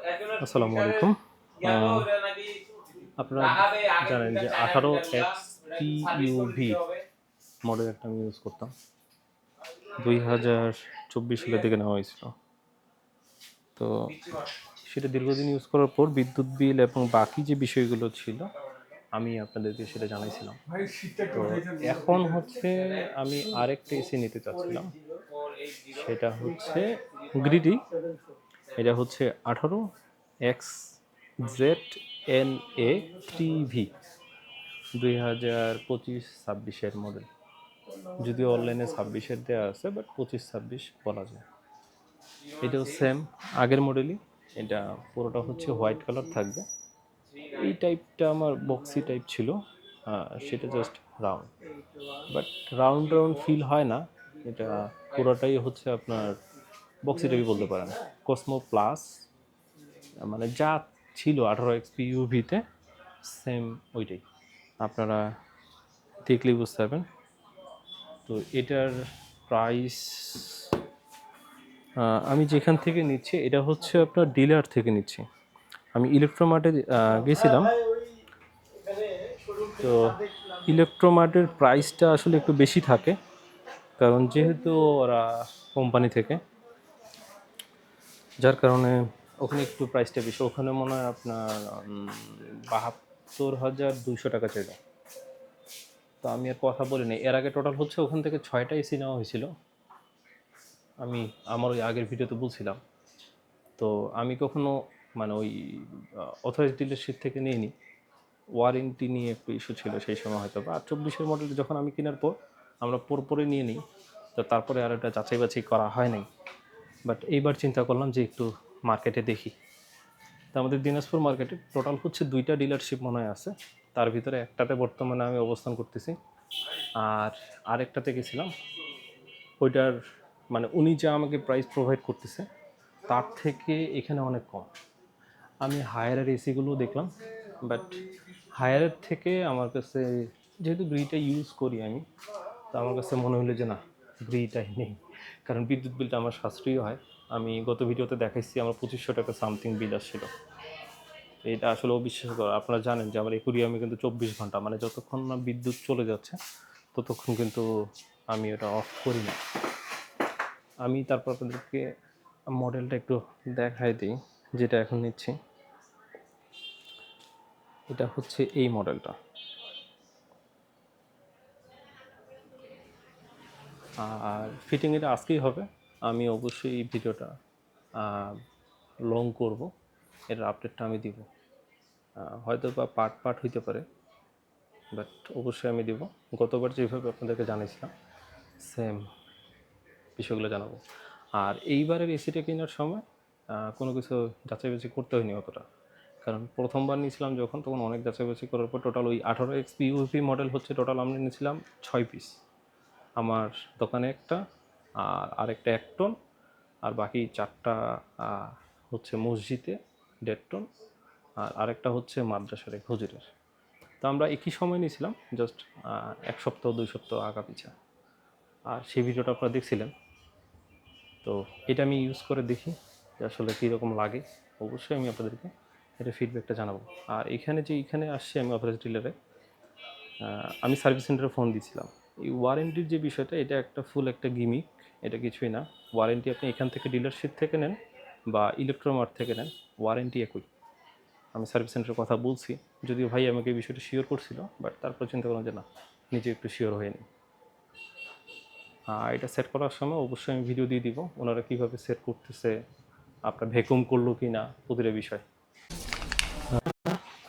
আসসালামু আলাইকুম। আপনারা জানেন যে 18X-TUV মডেল একটা আমি ইউজ করতাম। 2024 সালের দিকে নেওয়া হয়েছিল। তো সেটা দীর্ঘদিন ইউজ করার পর বিদ্যুৎ বিল এবং বাকি যে বিষয়গুলো ছিল আমি আপনাদেরকে সেটা জানাইছিলাম। তো এখন হচ্ছে আমি আরেকটা এসি নিতে চাচ্ছিলাম, সেটা হচ্ছে গ্রিডি। এটা হচ্ছে 18XZNA3V 2025-26 মডেল। যদিও অনলাইনে 26-এর দেওয়া আছে, বাট 25-26 বলা যায়। এটাও সেম আগের মডেলই। এটা পুরোটা হচ্ছে হোয়াইট কালার থাকবে। এই টাইপটা আমার বক্সি টাইপ ছিল, সেটা just round, but round round feel হয় না। এটা পুরোটাই হচ্ছে আপনার বক্সি টাইপই বলতে পারেন। কসমো প্লাস মানে যা ছিল 18X-PUV-তে সেম ওইটাই, আপনারা দেখলেই বুঝতে পারবেন। তো এটার প্রাইস আমি যেখান থেকে নিচ্ছি এটা হচ্ছে আপনার ডিলার থেকে নিচ্ছি। আমি ইলেকট্রোমার্টে গেছিলাম। তো ইলেকট্রোমার্টের প্রাইসটা আসলে একটু বেশি থাকে, কারণ যেহেতু ওরা কোম্পানি থেকে, যার কারণে ওখানে একটু প্রাইসটা বেশি। ওখানে মনে হয় আপনার 72,200 টাকা চাইল। তো আমি আর কথা বলিনি। এর আগে টোটাল হচ্ছে ওখান থেকে 6টা এসি নেওয়া হয়েছিল। আমি আমার ওই আগের ভিডিওতে বলছিলাম। তো আমি কখনো মানে ওই অথরাইজ ডিলারশিপ থেকে নিইনি। ওয়ারেন্টি নিয়ে একটু ইস্যু ছিল সেই সময় হয়তো, বা 24-এর মডেল যখন আমি কেনার পর আমরা পরে নিয়ে নিই, তো তারপরে আর এটা যাচাই বাছাই করা হয় নাই। বাট এইবার চিন্তা করলাম যে একটু মার্কেটে দেখি। তো আমাদের দিনাজপুর মার্কেটে টোটাল হচ্ছে 2টা ডিলারশিপ মনে হয় আছে। তার ভিতরে একটাতে বর্তমানে আমি অবস্থান করতেছি, আর আরেকটাতে গেছিলাম। ওইটার মানে উনি যা আমাকে প্রাইস প্রোভাইড করতেছে তার থেকে এখানে অনেক কম। আমি হায়ারের এসিগুলো দেখলাম, বাট হায়ারের থেকে আমার কাছে, যেহেতু গ্রিটা ইউজ করি আমি, তো আমার কাছে মনে হলো যে না, গ্রিটাই নেই। কারণ বিদ্যুৎ বিলটা আমার সাশ্রয়ী হয়। আমি গত ভিডিওতে দেখাইছি আমার 2500 টাকা সামথিং বিল আসছিল। এটা আসলে অবিশ্বাস করা। আপনারা জানেন যে আমার একুরিয়ামে কিন্তু 24 ঘন্টা, মানে যতক্ষণ না বিদ্যুৎ চলে যাচ্ছে ততক্ষণ কিন্তু আমি ওটা অফ করি না। আমি তারপর আপনাদেরকে মডেলটা একটু দেখাই দিই, যেটা এখন নিচ্ছি। এটা হচ্ছে এই মডেলটা। আর ফিটিং এটা আজকেই হবে। আমি অবশ্যই এই ভিডিওটা লং করব, এটার আপডেটটা আমি দিব। হয়তো বা পার্ট হইতে পারে, বাট অবশ্যই আমি দিব। গতবার যেভাবে আপনাদেরকে জানিয়েছিলাম সেম বিষয়গুলো জানাবো। আর এইবারের এসিটা কেনার সময় কোনো কিছু যাচাই বাছাই করতে হয়নি অতটা, কারণ প্রথমবার নিয়েছিলাম যখন, তখন অনেক যাচাই বাছাই করার পর টোটাল ওই 18X-PUV মডেল হচ্ছে টোটাল আমরা নিয়েছিলাম 6 পিস। আমার দোকানে একটা, আর আরেকটা 1 টন, আর বাকি 4টা হচ্ছে মসজিদে 1.5 টন, আর আরেকটা হচ্ছে মাদ্রাসার এক হুজুরের। তো আমরা একই সময় নিয়েছিলাম, জাস্ট 1 সপ্তাহ 2 সপ্তাহ আগা পিছা। আর সেই ভিডিওটা আপনারা দেখছিলেন। তো এটা আমি ইউজ করে দেখি যে আসলে কীরকম লাগে। অবশ্যই আমি আপনাদেরকে এটা ফিডব্যাকটা জানাবো। আর এইখানে আসছি আমি অথরাইজ ডিলারে, আমি সার্ভিস সেন্টারে ফোন দিয়েছিলাম। এই ওয়ারেন্টির যে বিষয়টা, এটা একটা ফুল একটা গিমিক, এটা কিছুই না। ওয়ারেন্টি আপনি এখান থেকে ডিলারশিপ থেকে নেন বা ইলেকট্রোমার্ট থেকে নেন, ওয়ারেন্টি একই। আমি সার্ভিস সেন্টারের কথা বলছি, যদিও ভাই আমাকে এই বিষয়টা শিওর করছিল, বাট তারপর চিন্তা করলাম যে না, নিজে একটু শিওর হয়ে নিই। এটা সেট করার সময় অবশ্যই আমি ভিডিও দিয়ে দিব ওনারা কীভাবে সেট করতেছে, আপনার ভ্যাকুম করলো কি না, প্রতিটা বিষয়।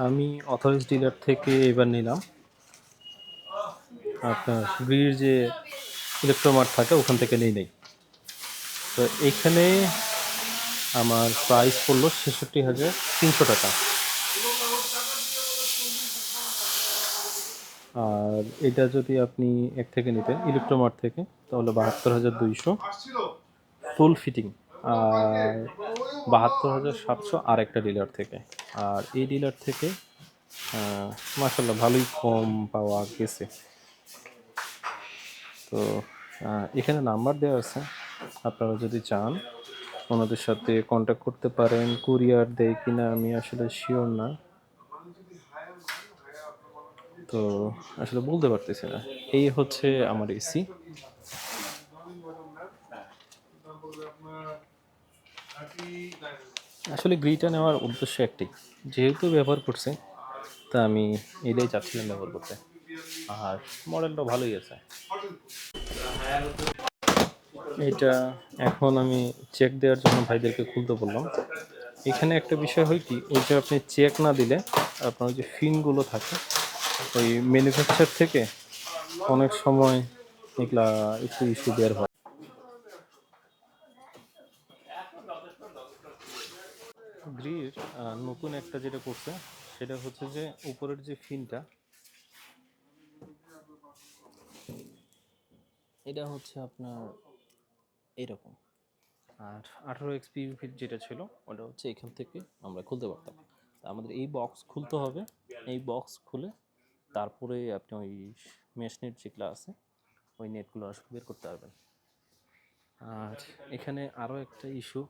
আমি অথরাইজ ডিলার থেকে এবার নিলাম আপনার গ্রির যে ইলেকট্রোমার্ট থাকে ওখান থেকে নেই। তো এইখানে আমার প্রাইস পড়লো 66,300 টাকা। আর এটা যদি আপনি এক থেকে নিতেন ইলেকট্রোমার্ট থেকে, তাহলে 72,200 ফুল ফিটিং, আর 72,700 আর একটা ডিলার থেকে। আর এই ডিলার থেকে মাশাআল্লাহ ভালোই কম পাওয়া গেছে। তো এখানে নাম্বার দেওয়া আছে, আপনারা যদি চান ওনাদের সাথে কন্ট্যাক্ট করতে পারেন। কুরিয়ার দেয় কিনা আমি আসলে শিওর না, তো আসলে বলতে পারতেছি না। এই হচ্ছে আমার এসি। আসলে গ্রিটা নেওয়ার উদ্দেশ্য একটি, যেহেতু ব্যবহার করছে তা আমি এটাই চাচ্ছিলাম ব্যবহার করতে, আর মডেলটা ভালোই আছে। এটা এখন আমি চেক দেওয়ার জন্য ভাইদেরকে খুলতে বললাম। এখানে একটা বিষয় হয় কি, ওই যে আপনি চেক না দিলে আপনার যে ফিনগুলো থাকে ওই ম্যানুফ্যাকচার থেকে অনেক সময় এগুলা একটু ইস্যু বের হয়। গ্রির নতুন একটা যেটা করছে সেটা হচ্ছে যে উপরের যে ফিনটা, এটা হচ্ছে আপনার এরকম, আর 18 XP ফিট যেটা ছিল ওটা হচ্ছে এখান থেকে আমরা খুলতে পারতাম। তা আমাদের এই বক্স খুলতে হবে। এই বক্স খুলে তারপরে আপনি ওই মেশ নেট যেগুলো আছে ওই নেটগুলো আসলে বের করতে পারবেন। আর এখানে আরও একটা ইস্যু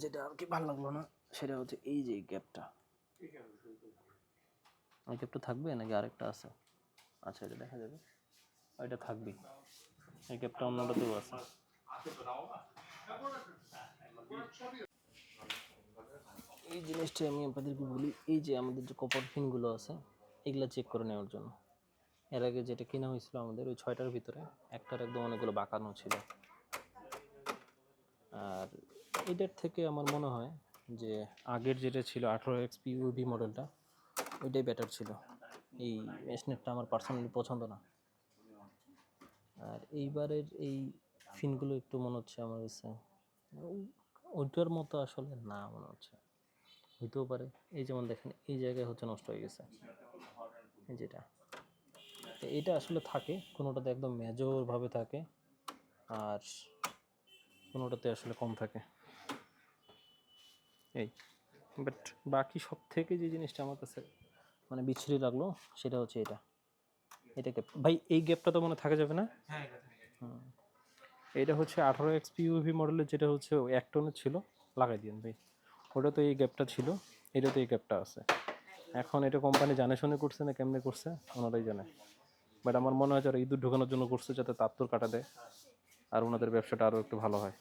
যেটা আর কি ভালো লাগলো না, সেটা হচ্ছে এই যে গ্যাপটা। এই গ্যাপটা থাকবে নাকি আরেকটা আছে? আচ্ছা, এটা দেখা যাবে, এটা থাকবেই। এই গ্যাপটা অন্যটাতেও আছে। এই জিনিসটা আমি আপনাদেরকে বলি, এই যে আমাদের যে কপার পিনগুলো আছে এগুলো চেক করে নেওয়ার জন্য। এর আগে যেটা কেনা হয়েছিল আমাদের ওই 6টার ভিতরে একটার একদম অনেকগুলো বাঁকানো ছিল। আর এটার থেকে আমার মনে হয় যে আগের যেটা ছিল 18 XP ইউভি মডেলটা ওইটাই বেটার ছিল। এই মেশনেটটা আমার পার্সোনালি পছন্দ না। আর এইবারের এই ফিনগুলো একটু মনে হচ্ছে আমার কাছে ওইটার মতো আসলে না মনে হচ্ছে। হইতেও পারে, এই যেমন দেখেন এই জায়গায় হচ্ছে নষ্ট হয়ে গেছে যেটা। তো এটা আসলে থাকে কোনোটাতে একদম মেজরভাবে থাকে, আর কোনোটাতে আসলে কম থাকে এই। বাট বাকি সব থেকে যে জিনিসটা আমার কাছে মানে বিচ্ছিরি লাগলো সেটা হচ্ছে এটা। এটা গ্যাপ ভাই, এই গ্যাপটা তো মনে থাকা যাবে না? এটা হচ্ছে 18 XP ইউভি মডেলের, যেটা হচ্ছে 1 টনের ছিল, লাগাই দিন ভাই। ওটা তো এই গ্যাপটা ছিল, এটা তো এই গ্যাপটা আছে। এখন এটা কোম্পানি জানে শুনে করছে না কেমনে করছে ওনারাই জানে। বাট আমার মনে হয় যারা ইঁদুর ঢোকানোর জন্য করছে যাতে তার তোর কাটা দেয় আর ওনাদের ব্যবসাটা আরও একটু ভালো হয়।